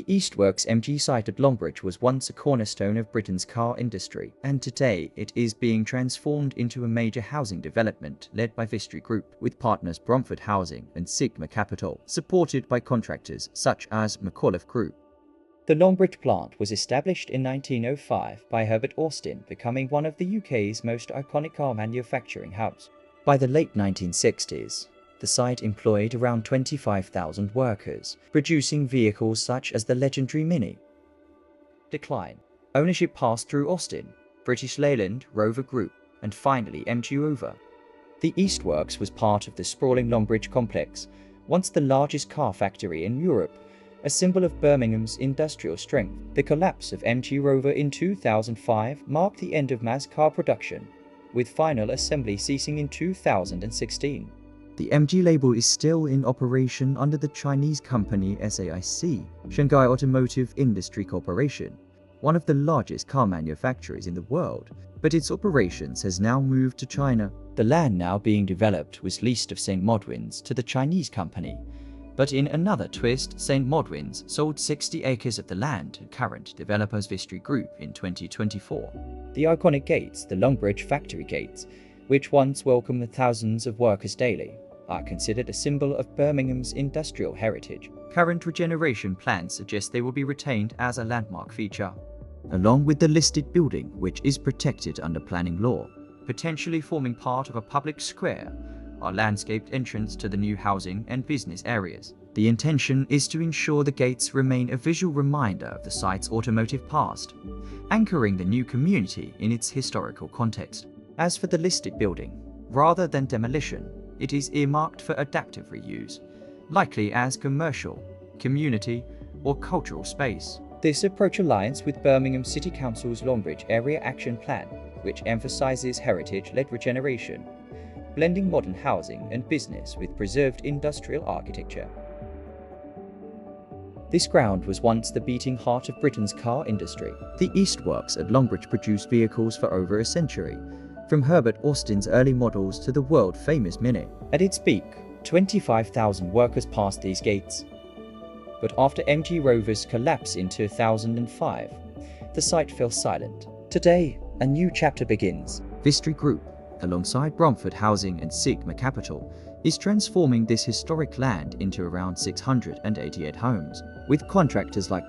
Eastworks MG site at Longbridge was once a cornerstone of Britain's car industry, and today it is being transformed into a major housing development led by Vistry Group, with partners Bromford Housing and Sigma Capital, supported by contractors such as Group. The Longbridge plant was established in 1905 by Herbert Austin, becoming one of the UK's most iconic car manufacturing hubs. By the late 1960s, the site employed around 25,000 workers, producing vehicles such as the legendary Mini. Decline. Ownership passed through Austin, British Leyland Rover Group, and finally MG Rover. The Eastworks was part of the sprawling Longbridge complex, once the largest car factory in Europe, a symbol of Birmingham's industrial strength. The collapse of MG Rover in 2005 marked the end of mass car production, with final assembly ceasing in 2016. The MG label is still in operation under the Chinese company SAIC, Shanghai Automotive Industry Corporation, one of the largest car manufacturers in the world, but its operations has now moved to China. The land now being developed was leased of St. Modwins to the Chinese company, but in another twist, St. Modwins sold 60 acres of the land to current developers Vistry Group in 2024. The iconic gates, the Longbridge factory gates, which once welcomed the thousands of workers daily, are considered a symbol of Birmingham's industrial heritage. Current regeneration plans suggest they will be retained as a landmark feature, along with the listed building, which is protected under planning law, potentially forming part of a public square or landscaped entrance to the new housing and business areas. The intention is to ensure the gates remain a visual reminder of the site's automotive past, anchoring the new community in its historical context. As for the listed building, rather than demolition, it is earmarked for adaptive reuse, likely as commercial, community, or cultural space. This approach aligns with Birmingham City Council's Longbridge Area Action Plan, which emphasizes heritage-led regeneration, blending modern housing and business with preserved industrial architecture. This ground was once the beating heart of Britain's car industry. The Eastworks at Longbridge produced vehicles for over a century, from Herbert Austin's early models to the world-famous Mini. At its peak, 25,000 workers passed these gates. But after MG Rover's collapse in 2005, the site fell silent. Today, a new chapter begins. Vistry Group, alongside Bromford Housing and Sigma Capital, is transforming this historic land into around 688 homes. With contractors like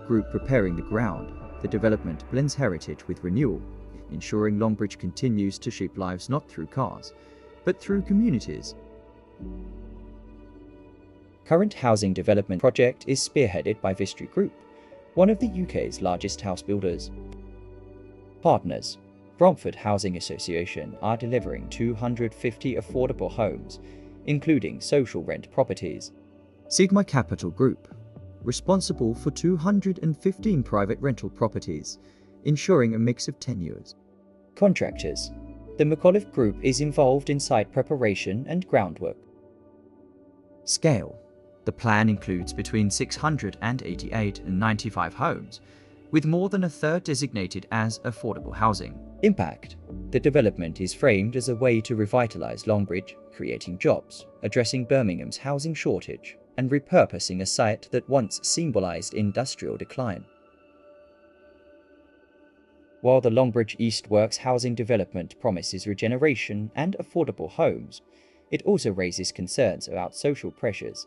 Group preparing the ground, the development blends heritage with renewal, ensuring Longbridge continues to shape lives not through cars, but through communities. Current housing development project is spearheaded by Vistry Group, one of the UK's largest house builders. Partners Bromford Housing Association are delivering 250 affordable homes, including social rent properties. Sigma Capital Group, responsible for 215 private rental properties, ensuring a mix of tenures. Contractors. The Group is involved in site preparation and groundwork. Scale. The plan includes between 688 and 95 homes, with more than a third designated as affordable housing. Impact. The development is framed as a way to revitalize Longbridge, creating jobs, addressing Birmingham's housing shortage, and repurposing a site that once symbolized industrial decline. While the Longbridge Eastworks housing development promises regeneration and affordable homes, it also raises concerns about social pressures,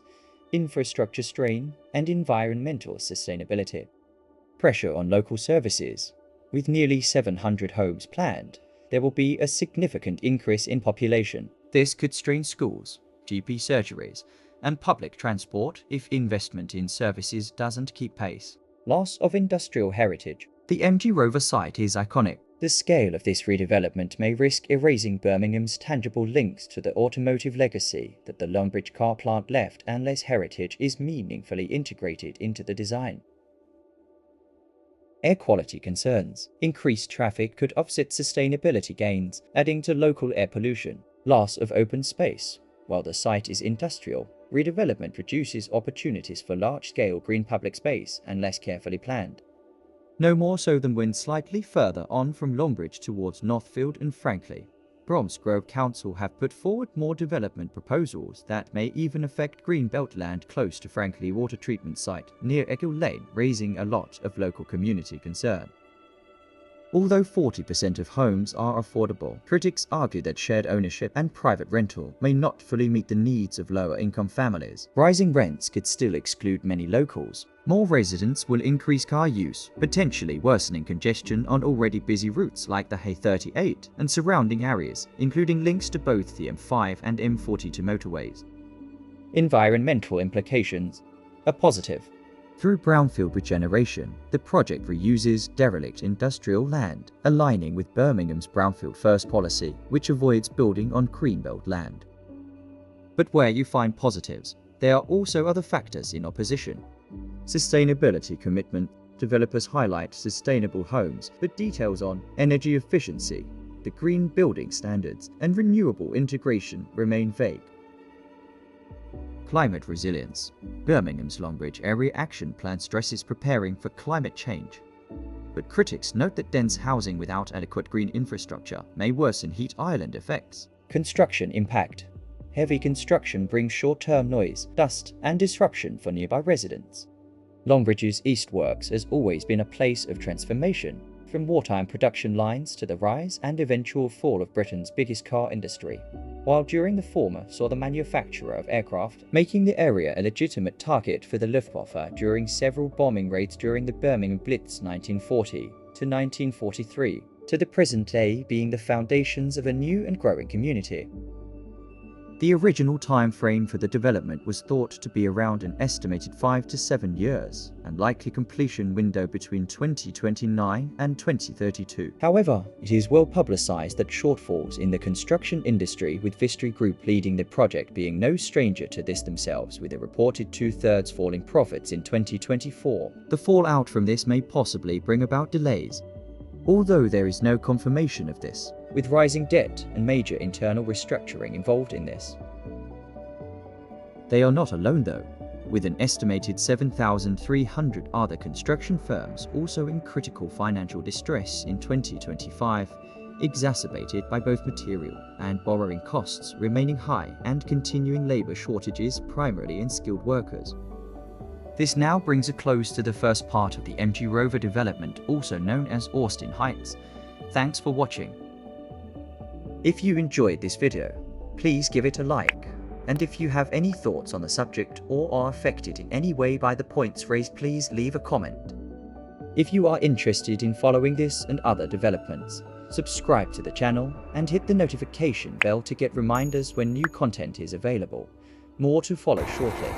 infrastructure strain, and environmental sustainability. Pressure on local services. With nearly 700 homes planned, there will be a significant increase in population. This could strain schools, GP surgeries, and public transport if investment in services doesn't keep pace. Loss of industrial heritage. The MG Rover site is iconic. The scale of this redevelopment may risk erasing Birmingham's tangible links to the automotive legacy that the Longbridge car plant left unless heritage is meaningfully integrated into the design. Air quality concerns. Increased traffic could offset sustainability gains, adding to local air pollution. Loss of open space. While the site is industrial, redevelopment reduces opportunities for large-scale green public space unless carefully planned. No more so than when slightly further on from Longbridge towards Northfield and Frankley, Bromford Council have put forward more development proposals that may even affect greenbelt land close to Frankley water treatment site near Eagle Lane, raising a lot of local community concern. Although 40% of homes are affordable, critics argue that shared ownership and private rental may not fully meet the needs of lower-income families. Rising rents could still exclude many locals. More residents will increase car use, potentially worsening congestion on already busy routes like the A38 and surrounding areas, including links to both the M5 and M42 motorways. Environmental implications are positive. Through brownfield regeneration, the project reuses derelict industrial land, aligning with Birmingham's Brownfield First policy, which avoids building on greenbelt land. But where you find positives, there are also other factors in opposition. Sustainability commitment. Developers highlight sustainable homes, but details on energy efficiency, the green building standards, and renewable integration remain vague. Climate resilience. Birmingham's Longbridge Area Action Plan stresses preparing for climate change. But critics note that dense housing without adequate green infrastructure may worsen heat island effects. Construction impact. Heavy construction brings short-term noise, dust, and disruption for nearby residents. Longbridge's East Works has always been a place of transformation, from wartime production lines to the rise and eventual fall of Britain's biggest car industry, while during the former saw the manufacturer of aircraft, making the area a legitimate target for the Luftwaffe during several bombing raids during the Birmingham Blitz 1940 to 1943, to the present day being the foundations of a new and growing community. The original time frame for the development was thought to be around an estimated 5 to 7 years, and likely completion window between 2029 and 2032. However, it is well publicised that shortfalls in the construction industry, with Vistry Group leading the project being no stranger to this themselves, with a reported 2/3 falling profits in 2024. The fallout from this may possibly bring about delays, although there is no confirmation of this, with rising debt and major internal restructuring involved in this. They are not alone though, with an estimated 7,300 other construction firms also in critical financial distress in 2025, exacerbated by both material and borrowing costs remaining high and continuing labour shortages primarily in skilled workers. This now brings a close to the first part of the MG Rover development, also known as Austin Heights. Thanks for watching. If you enjoyed this video, please give it a like, and if you have any thoughts on the subject or are affected in any way by the points raised, please leave a comment. If you are interested in following this and other developments, subscribe to the channel and hit the notification bell to get reminders when new content is available. More to follow shortly.